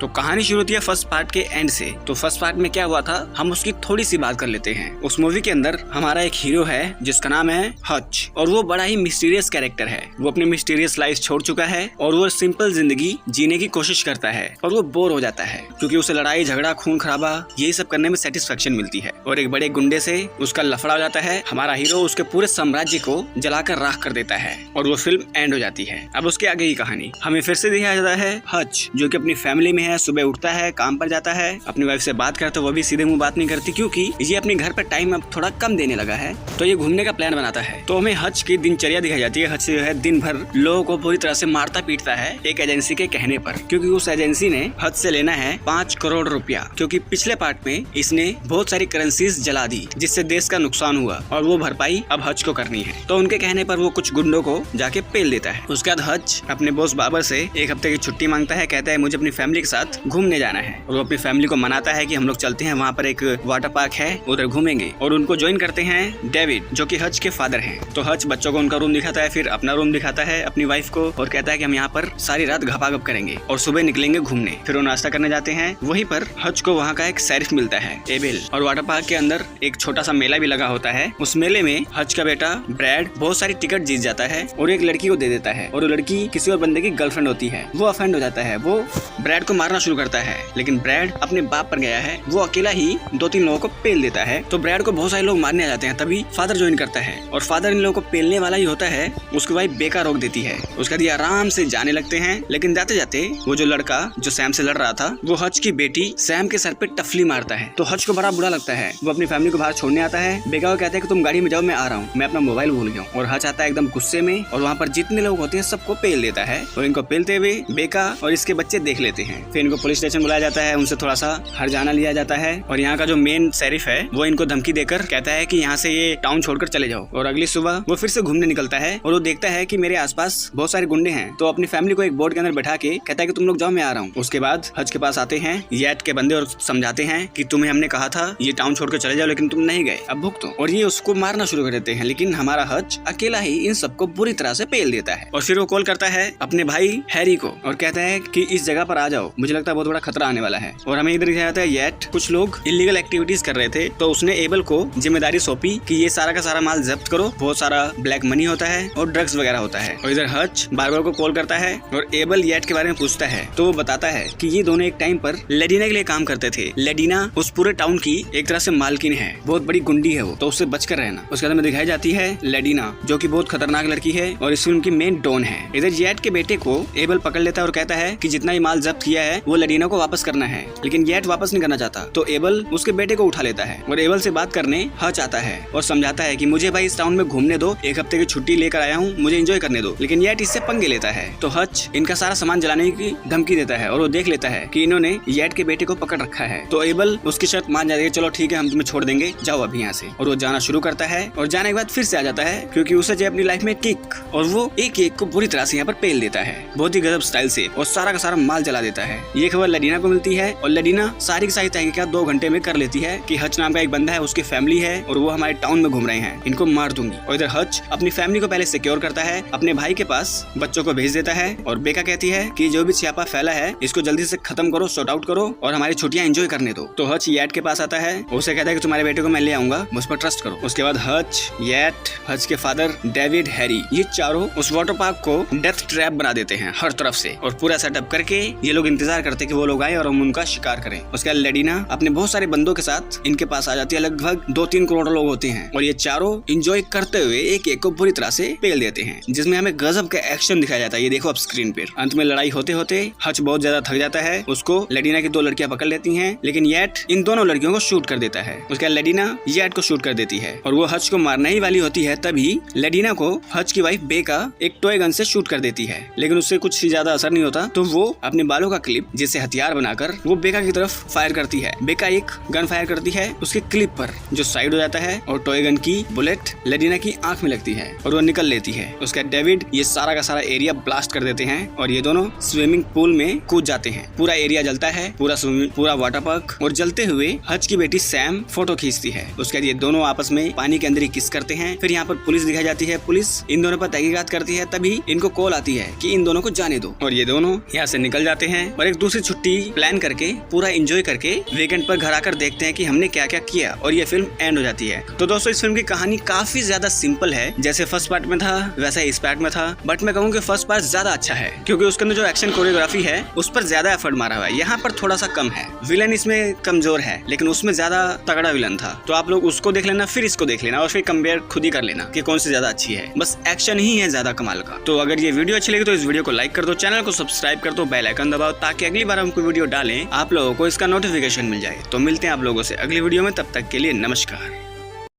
तो कहानी शुरू होती है फर्स्ट पार्ट के एंड से। तो फर्स्ट पार्ट में क्या हुआ था हम उसकी थोड़ी सी बात कर लेते हैं। उस मूवी के अंदर हमारा एक हीरो है जिसका नाम है हच, और वो बड़ा ही मिस्टीरियस कैरेक्टर है। वो अपनी मिस्टीरियस लाइफ छोड़ चुका है और वो सिंपल जिंदगी जीने की कोशिश करता है और वो बोर हो जाता है क्योंकि उसे लड़ाई झगड़ा खून खराबा यही सब करने में सेटिस्फेक्शन मिलती है। और एक बड़े गुंडे से उसका लफड़ा हो जाता है। हमारा हीरो उसके पूरे साम्राज्य को जलाकर राख कर देता है और वो फिल्म एंड हो जाती है। अब उसके आगे की कहानी हमें फिर से दिखाया जाता है हच जो कि अपनी फैमिली में है, सुबह उठता है, काम पर जाता है, अपनी वाइफ से बात करता है, वो भी सीधे मुंह बात नहीं करती क्योंकि ये अपने घर पर टाइम अब थोड़ा कम देने लगा है, तो ये घूमने का प्लान बनाता है। तो हमें हच की दिनचर्या दिखाई जाती है। हच जो है दिन भर लोगों को पूरी तरह से मारता पीटता है एक एजेंसी के कहने पर, क्योंकि उस एजेंसी ने हच से लेना है 5 करोड़ रुपया, क्योंकि पिछले पार्ट में इसने बहुत सारी करेंसीज जला दी जिससे देश का नुकसान हुआ और वो भरपाई अब हच को करनी है। तो उनके कहने पर वो कुछ गुंडों को जाके पेल देता है। उसके बाद हच अपने बॉस बाबर से 1 हफ्ते की छुट्टी मांगता है, कहता है मुझे अपनी फैमिली के साथ घूमने जाना है, और वो अपनी फैमिली को मनाता है कि हम लोग चलते हैं, वहाँ पर एक वाटर पार्क है उधर घूमेंगे। और उनको ज्वाइन करते हैं डेविड जो कि हच के फादर हैं। तो हच बच्चों को उनका रूम दिखाता है, फिर अपना रूम दिखाता है अपनी वाइफ को, और कहता है कि हम यहाँ पर सारी रात घपाघप करेंगे और सुबह निकलेंगे घूमने। फिर वो नाश्ता करने जाते हैं। वहीं पर हच को वहाँ का एक शरीफ मिलता है एबेल, और वाटर पार्क के अंदर एक छोटा सा मेला भी लगा होता है। उस मेले में हच का बेटा ब्रैड बहुत सारी टिकट जीत जाता है और एक लड़की को दे देता है, और वो लड़की किसी और बंदे की गर्लफ्रेंड होती है। वो ऑफेंड हो जाता है, वो ब्रैड को मारना शुरू करता है, लेकिन ब्रैड अपने बाप पर गया है, वो अकेला ही 2-3 लोगों को पेल देता है। तो ब्रैड को बहुत सारे लोग मारने आ जाते हैं, तभी फादर ज्वाइन करता है और फादर इन लोगों को पेलने वाला ही होता है। उसकी वाइफ बेका रोक देती है। उसके बाद ये आराम से जाने लगते हैं, लेकिन जाते जाते वो जो लड़का जो सैम से लड़ रहा था वो हच की बेटी सैम के सर पे टफली मारता है। तो हच को बड़ा बुरा लगता है। वो अपनी फैमिली को बाहर छोड़ने आता है। बेका को कहता है कि तुम गाड़ी में जाओ, मैं आ रहा हूँ, मैं अपना मोबाइल भूल गया हूँ। और हच आता है एकदम गुस्से में और वहाँ पर जितने लोग होते हैं सबको पेल देता है। और इनको पेलते हुए बेका और इसके बच्चे देख लेते हैं। फिर इनको पुलिस स्टेशन बुलाया जाता है, उनसे थोड़ा सा हरजाना लिया जाता है, और यहाँ का जो मेन शेरिफ है वो इनको धमकी देकर कहता है कि यहाँ से ये टाउन छोड़कर चले जाओ। और अगली सुबह वो फिर से घूमने निकलता है और वो देखता है कि मेरे आसपास बहुत सारे गुंडे हैं। तो अपनी फैमिली को एक बोर्ड के अंदर बैठा के कहता है कि तुम लोग जाओ, मैं आ रहा हूँ। उसके बाद हज के पास आते हैं येट के बंदे और समझाते हैं कि तुम्हें हमने कहा था ये टाउन छोड़कर चले जाओ, लेकिन तुम नहीं गए, अब भुगतो। और ये उसको मारना शुरू कर देते हैं, लेकिन हमारा हज अकेला ही इन सबको बुरी तरह से पेल देता है। और फिर वो कॉल करता है अपने भाई हैरी को और कहता है कि इस जगह पर आ जाओ, मुझे लगता है बहुत बड़ा खतरा आने वाला है। और हमें इधर दिखाया जाता है येट कुछ लोग इलीगल एक्टिविटीज कर रहे थे, तो उसने एबल को जिम्मेदारी सौंपी कि ये सारा का सारा माल जब्त करो, बहुत सारा ब्लैक मनी होता है और ड्रग्स वगैरह होता है। और इधर हच बारबर को कॉल करता है और एबल येट के बारे में पूछता है, तो वो बताता है कि ये दोनों एक टाइम पर लेडीना के लिए काम करते थे। लेडीना उस पूरे टाउन की एक तरह से मालकिन है, बहुत बड़ी गुंडी है वो, तो उससे बचकर रहना। उसके बाद में दिखाई जाती है लेडीना जो कि बहुत खतरनाक लड़की है और इस फिल्म की मेन डॉन है। इधर येट के बेटे को एबल पकड़ लेता है और कहता है कि जितना ही माल जब्त किया है वो लेडीना को वापस करना है, लेकिन येट वापस नहीं करना चाहता। तो एबल उसके बेटे को उठा लेता है और एबल से बात करने हच आता है और समझाता है कि मुझे भाई इस टाउन में घूमने दो, 1 हफ्ते की छुट्टी लेकर आया हूँ, मुझे एंजॉय करने दो। लेकिन येट इससे पंगे लेता है। तो हच इनका सारा सामान जलाने की धमकी देता है और वो देख लेता है कि इन्होंने येट के बेटे को पकड़ रखा है। तो एबल उसकी शर्त मान जाती है, चलो ठीक है हम तुम्हें छोड़ देंगे, जाओ अभी यहाँ से। और वो जाना शुरू करता है और जाने के बाद फिर से आ जाता है क्योंकि उसे चाहिए अपनी लाइफ में किक, और वो एक को बुरी तरह से यहाँ पर पेल देता है बहुत ही गजब स्टाइल से और सारा का सारा माल जला देता है। ये खबर लेडीना को मिलती है और लेडीना सारी की सारी तहकीकात 2 घंटे में कर लेती है कि हच नाम का एक बंदा है, उसकी फैमिली है और वो हमारे टाउन में घूम रहे हैं, इनको मार दूंगी। और इधर हच अपनी फैमिली को पहले सिक्योर करता है, अपने भाई के पास बच्चों को भेज देता है। और बेका कहती है कि जो भी छापा फैला है इसको जल्दी से खत्म करो, सॉर्ट आउट करो और हमारी छुट्टियां एंजॉय करने दो। तो हच येट के पास आता है, उसे कहता है कि तुम्हारे बेटे को मैं ले आऊंगा, मुझ पर ट्रस्ट करो। उसके बाद हच, येट, हच के फादर डेविड, हैरी, ये चारों उस वाटर पार्क को डेथ ट्रैप बना देते हैं हर तरफ से, और पूरा सेटअप करके ये लोग इंतजार करते कि वो लोग आए और हम उनका शिकार करें। उसके बाद लेडीना अपने बहुत सारे बंदों के साथ इनके पास आ जाती है। लगभग 2-3 करोड़ लोग होते हैं और ये चारों एंजॉय करते हुए एक को बुरी तरह से पेल देते हैं, जिसमें हमें गजब का एक्शन दिखाया जाता है। ये देखो अब स्क्रीन पर। अंत में लड़ाई होते होते हच बहुत ज्यादा थक जाता है, उसको लेडीना की 2 लड़कियां पकड़ लेती हैं, लेकिन येट इन दोनों लड़कियों को शूट कर देता है। उसके बाद लेडीना येट को शूट कर देती है और वो हच को मारने ही वाली होती है, तभी लेडीना को हच की वाइफ बेका एक टॉय गन से शूट कर देती है, लेकिन उससे कुछ ज्यादा असर नहीं होता। तो वो अपने बालों का क्लिप जिसे हथियार बनाकर वो बेका की तरफ फायर करती है। बेका एक गन फायर करती है उसके क्लिप पर, जो साइड हो जाता है और टॉय गन की बुलेट लेडीना की आंख में लगती है और वो निकल लेती है। उसका डेविड ये सारा का सारा एरिया ब्लास्ट कर देते हैं और ये दोनों स्विमिंग पूल में कूद जाते हैं। पूरा एरिया जलता है, पूरा वाटर पार्क, और जलते हुए हच की बेटी सैम फोटो खींचती है। उसके बाद ये दोनों आपस में पानी के अंदर ही किस करते हैं। फिर यहाँ पर पुलिस दिखाई जाती है, पुलिस इन दोनों पर तहकीकात करती है, तभी इनको कॉल आती है कि इन दोनों को जाने दो, और ये दोनों यहाँ से निकल जाते हैं। और एक दूसरी छुट्टी प्लान करके पूरा एंजॉय करके वीकेंड पर घर आकर देखते हैं कि हमने क्या क्या किया और ये फिल्म एंड हो जाती है। तो दोस्तों इस फिल्म की कहानी काफी ज्यादा सिंपल है, जैसे फर्स्ट पार्ट में था वैसा इस पार्ट में था, बट मैं कहूँ कि फर्स्ट पार्ट ज्यादा अच्छा है क्योंकि उसके अंदर जो एक्शन कोरियोग्राफी है उस पर ज्यादा एफर्ट मारा हुआ है। यहाँ पर थोड़ा सा कम है, विलन इसमें कमजोर है लेकिन उसमें ज्यादा तगड़ा विलन था। तो आप लोग उसको देख लेना, फिर इसको देख लेना और फिर कंपेयर खुद ही कर लेना कि कौन सी ज्यादा अच्छी है। बस एक्शन ही है ज्यादा कमाल का। तो अगर ये वीडियो अच्छी लगी तो इस वीडियो को लाइक कर दो, चैनल को सब्सक्राइब कर दो, बेल आइकन दबाओ ताकि अगली बार हम कोई वीडियो डालें आप लोगों को इसका नोटिफिकेशन मिल जाए। तो मिलते हैं आप लोगों से अगली वीडियो में, तब तक के लिए नमस्कार।